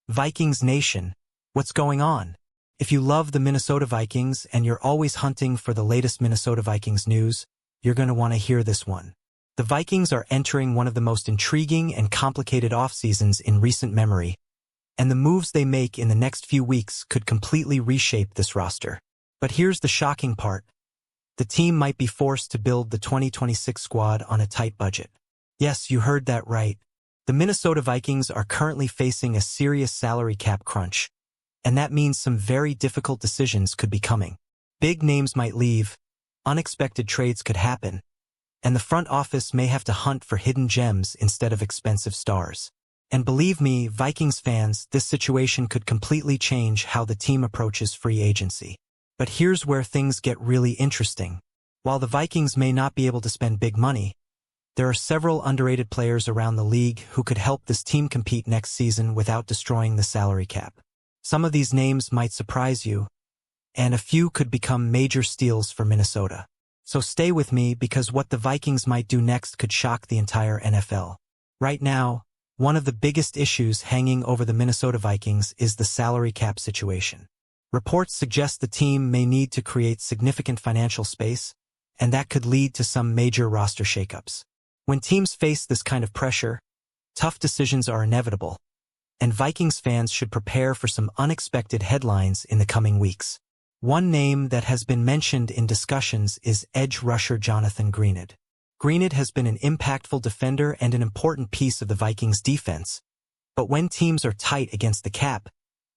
Vikings Nation, what's going on? If you love the Minnesota Vikings and you're always hunting for the latest Minnesota Vikings news, you're going to want to hear this one. The Vikings are entering one of the most intriguing and complicated off-seasons in recent memory, and the moves they make in the next few weeks could completely reshape this roster. But here's the shocking part. The team might be forced to build the 2026 squad on a tight budget. Yes, you heard that right. The Minnesota Vikings are currently facing a serious salary cap crunch, and that means some very difficult decisions could be coming. Big names might leave, unexpected trades could happen, and the front office may have to hunt for hidden gems instead of expensive stars. And believe me, Vikings fans, this situation could completely change how the team approaches free agency. But here's where things get really interesting. While the Vikings may not be able to spend big money, there are several underrated players around the league who could help this team compete next season without destroying the salary cap. Some of these names might surprise you, and a few could become major steals for Minnesota. So stay with me because what the Vikings might do next could shock the entire NFL. Right now, one of the biggest issues hanging over the Minnesota Vikings is the salary cap situation. Reports suggest the team may need to create significant financial space, and that could lead to some major roster shakeups. When teams face this kind of pressure, tough decisions are inevitable, and Vikings fans should prepare for some unexpected headlines in the coming weeks. One name that has been mentioned in discussions is edge rusher Jonathan Greenid. Greenid has been an impactful defender and an important piece of the Vikings defense, but when teams are tight against the cap,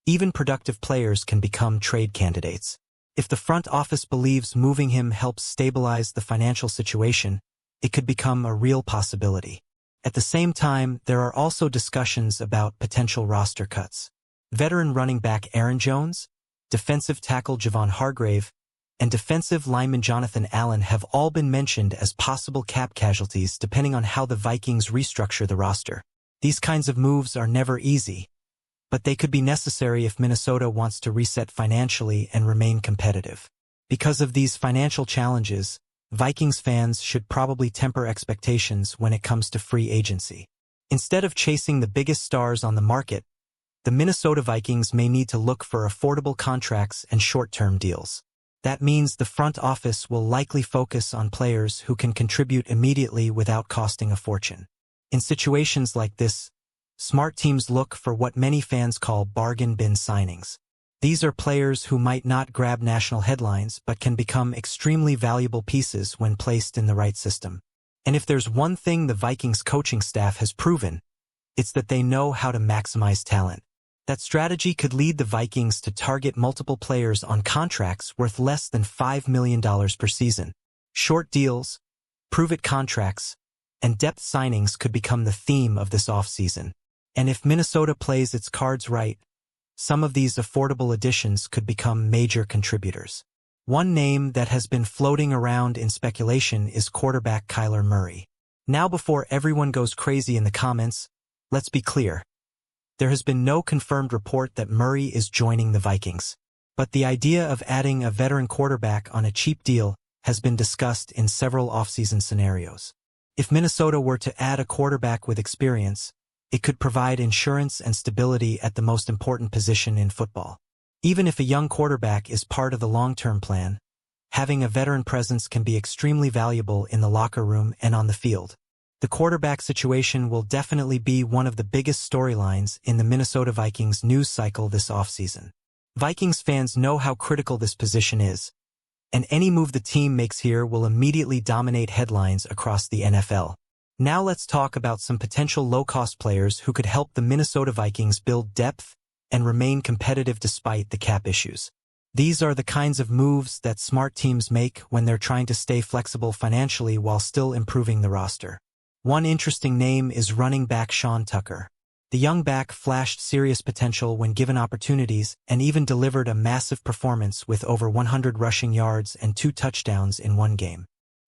even productive players can become trade candidates. If the front office believes moving him helps stabilize the financial situation, it could become a real possibility. At the same time, there are also discussions about potential roster cuts. Veteran running back Aaron Jones, defensive tackle Javon Hargrave, and defensive lineman Jonathan Allen have all been mentioned as possible cap casualties depending on how the Vikings restructure the roster. These kinds of moves are never easy, but they could be necessary if Minnesota wants to reset financially and remain competitive. Because of these financial challenges, Vikings fans should probably temper expectations when it comes to free agency. Instead of chasing the biggest stars on the market, the Minnesota Vikings may need to look for affordable contracts and short-term deals. That means the front office will likely focus on players who can contribute immediately without costing a fortune. In situations like this, smart teams look for what many fans call bargain bin signings. These are players who might not grab national headlines but can become extremely valuable pieces when placed in the right system. And if there's one thing the Vikings coaching staff has proven, it's that they know how to maximize talent. That strategy could lead the Vikings to target multiple players on contracts worth less than $5 million per season. Short deals, prove-it contracts, and depth signings could become the theme of this offseason. And if Minnesota plays its cards right, some of these affordable additions could become major contributors. One name that has been floating around in speculation is quarterback Kyler Murray. Now, before everyone goes crazy in the comments, let's be clear. There has been no confirmed report that Murray is joining the Vikings, but the idea of adding a veteran quarterback on a cheap deal has been discussed in several offseason scenarios. If Minnesota were to add a quarterback with experience, it could provide insurance and stability at the most important position in football. Even if a young quarterback is part of the long-term plan, having a veteran presence can be extremely valuable in the locker room and on the field. The quarterback situation will definitely be one of the biggest storylines in the Minnesota Vikings news cycle this offseason. Vikings fans know how critical this position is, and any move the team makes here will immediately dominate headlines across the NFL. Now let's talk about some potential low-cost players who could help the Minnesota Vikings build depth and remain competitive despite the cap issues. These are the kinds of moves that smart teams make when they're trying to stay flexible financially while still improving the roster. One interesting name is running back Sean Tucker. The young back flashed serious potential when given opportunities and even delivered a massive performance with over 100 rushing yards and 2 touchdowns in one game.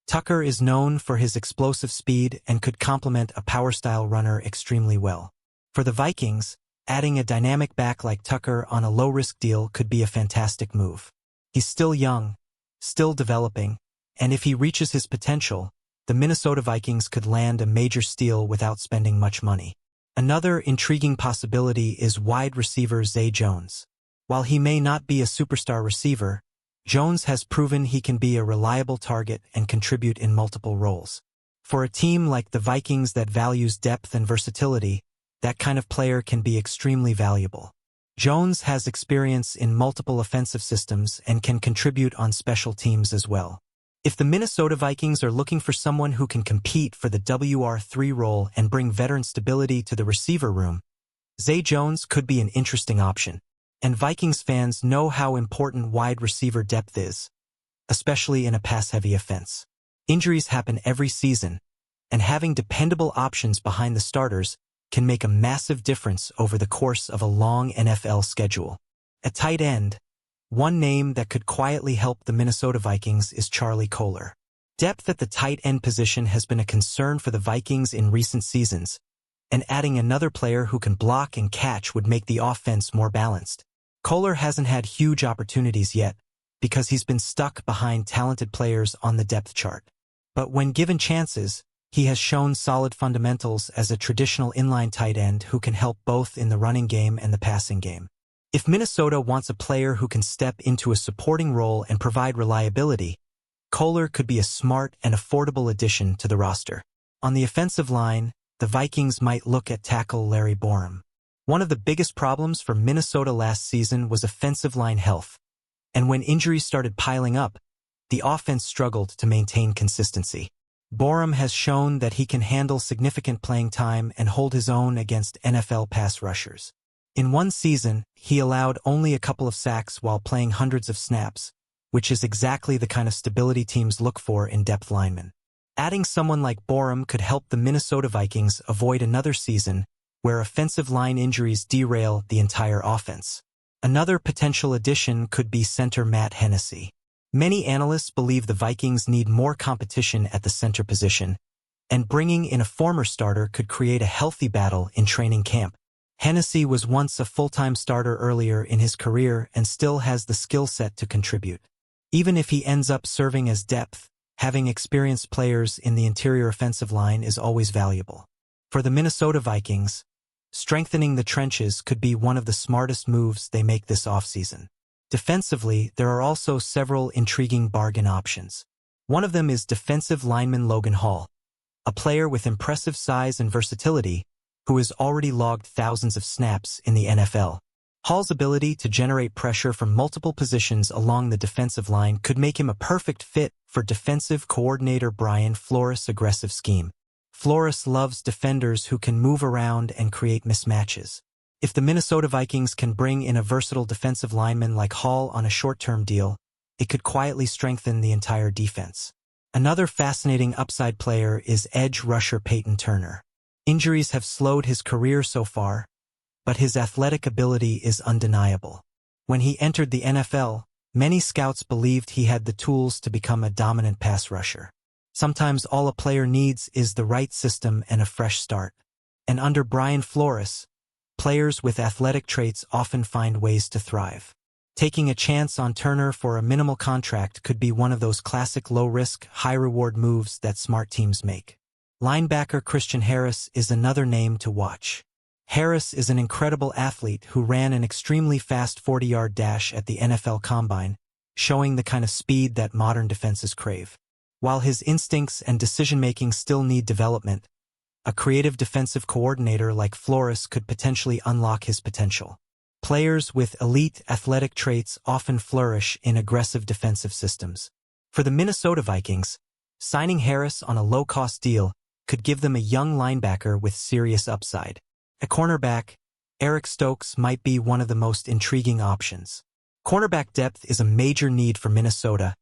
Tucker is known for his explosive speed and could complement a power-style runner extremely well. For the Vikings, adding a dynamic back like Tucker on a low-risk deal could be a fantastic move. He's still young, still developing, and if he reaches his potential, the Minnesota Vikings could land a major steal without spending much money. Another intriguing possibility is wide receiver Zay Jones. While he may not be a superstar receiver, Jones has proven he can be a reliable target and contribute in multiple roles. For a team like the Vikings that values depth and versatility, that kind of player can be extremely valuable. Jones has experience in multiple offensive systems and can contribute on special teams as well. If the Minnesota Vikings are looking for someone who can compete for the WR3 role and bring veteran stability to the receiver room, Zay Jones could be an interesting option. And Vikings fans know how important wide receiver depth is, especially in a pass-heavy offense. Injuries happen every season, and having dependable options behind the starters can make a massive difference over the course of a long NFL schedule. At tight end, one name that could quietly help the Minnesota Vikings is Charlie Kolar. Depth at the tight end position has been a concern for the Vikings in recent seasons, and adding another player who can block and catch would make the offense more balanced. Kolar hasn't had huge opportunities yet because he's been stuck behind talented players on the depth chart. But when given chances, he has shown solid fundamentals as a traditional inline tight end who can help both in the running game and the passing game. If Minnesota wants a player who can step into a supporting role and provide reliability, Kolar could be a smart and affordable addition to the roster. On the offensive line, the Vikings might look at tackle Larry Borom. One of the biggest problems for Minnesota last season was offensive line health, and when injuries started piling up, the offense struggled to maintain consistency. Borom has shown that he can handle significant playing time and hold his own against NFL pass rushers. In one season, he allowed only a couple of sacks while playing hundreds of snaps, which is exactly the kind of stability teams look for in depth linemen. Adding someone like Borom could help the Minnesota Vikings avoid another season where offensive line injuries derail the entire offense. Another potential addition could be center Matt Hennessy. Many analysts believe the Vikings need more competition at the center position, and bringing in a former starter could create a healthy battle in training camp. Hennessy was once a full-time starter earlier in his career and still has the skill set to contribute. Even if he ends up serving as depth, having experienced players in the interior offensive line is always valuable. For the Minnesota Vikings, strengthening the trenches could be one of the smartest moves they make this offseason. Defensively, there are also several intriguing bargain options. One of them is defensive lineman Logan Hall, a player with impressive size and versatility who has already logged thousands of snaps in the NFL. Hall's ability to generate pressure from multiple positions along the defensive line could make him a perfect fit for defensive coordinator Brian Flores' aggressive scheme. Flores loves defenders who can move around and create mismatches. If the Minnesota Vikings can bring in a versatile defensive lineman like Hall on a short-term deal, it could quietly strengthen the entire defense. Another fascinating upside player is edge rusher Peyton Turner. Injuries have slowed his career so far, but his athletic ability is undeniable. When he entered the NFL, many scouts believed he had the tools to become a dominant pass rusher. Sometimes all a player needs is the right system and a fresh start. And under Brian Flores, players with athletic traits often find ways to thrive. Taking a chance on Turner for a minimal contract could be one of those classic low-risk, high-reward moves that smart teams make. Linebacker Christian Harris is another name to watch. Harris is an incredible athlete who ran an extremely fast 40-yard dash at the NFL Combine, showing the kind of speed that modern defenses crave. While his instincts and decision-making still need development, a creative defensive coordinator like Flores could potentially unlock his potential. Players with elite athletic traits often flourish in aggressive defensive systems. For the Minnesota Vikings, signing Harris on a low-cost deal could give them a young linebacker with serious upside. At cornerback, Eric Stokes might be one of the most intriguing options. Cornerback depth is a major need for Minnesota,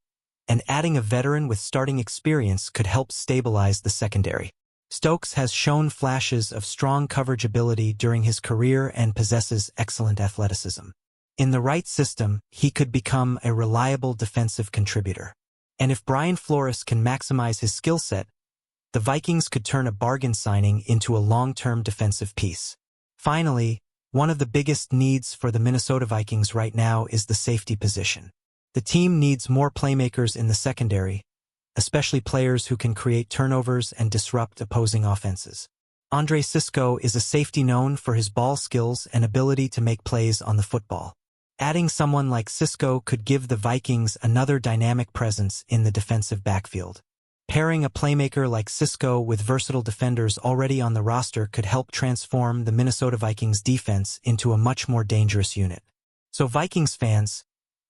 and adding a veteran with starting experience could help stabilize the secondary. Stokes has shown flashes of strong coverage ability during his career and possesses excellent athleticism. In the right system, he could become a reliable defensive contributor. And if Brian Flores can maximize his skill set, the Vikings could turn a bargain signing into a long-term defensive piece. Finally, one of the biggest needs for the Minnesota Vikings right now is the safety position. The team needs more playmakers in the secondary, especially players who can create turnovers and disrupt opposing offenses. Andre Cisco is a safety known for his ball skills and ability to make plays on the football. Adding someone like Cisco could give the Vikings another dynamic presence in the defensive backfield. Pairing a playmaker like Cisco with versatile defenders already on the roster could help transform the Minnesota Vikings defense into a much more dangerous unit. So Vikings fans,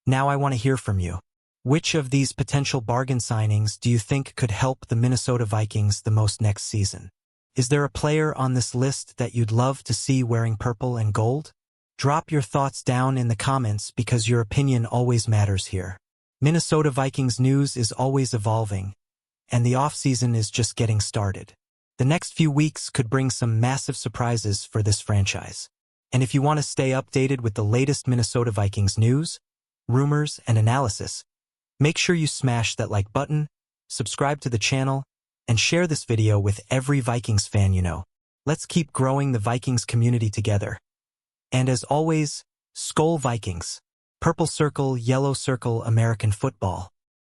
now I want to hear from you. Which of these potential bargain signings do you think could help the Minnesota Vikings the most next season? Is there a player on this list that you'd love to see wearing purple and gold? Drop your thoughts down in the comments because your opinion always matters here. Minnesota Vikings news is always evolving, and the offseason is just getting started. The next few weeks could bring some massive surprises for this franchise. And if you want to stay updated with the latest Minnesota Vikings news, rumors, and analysis, make sure you smash that like button, subscribe to the channel, and share this video with every Vikings fan you know. Let's keep growing the Vikings community together. And as always, Skol Vikings. Purple circle, yellow circle, American football.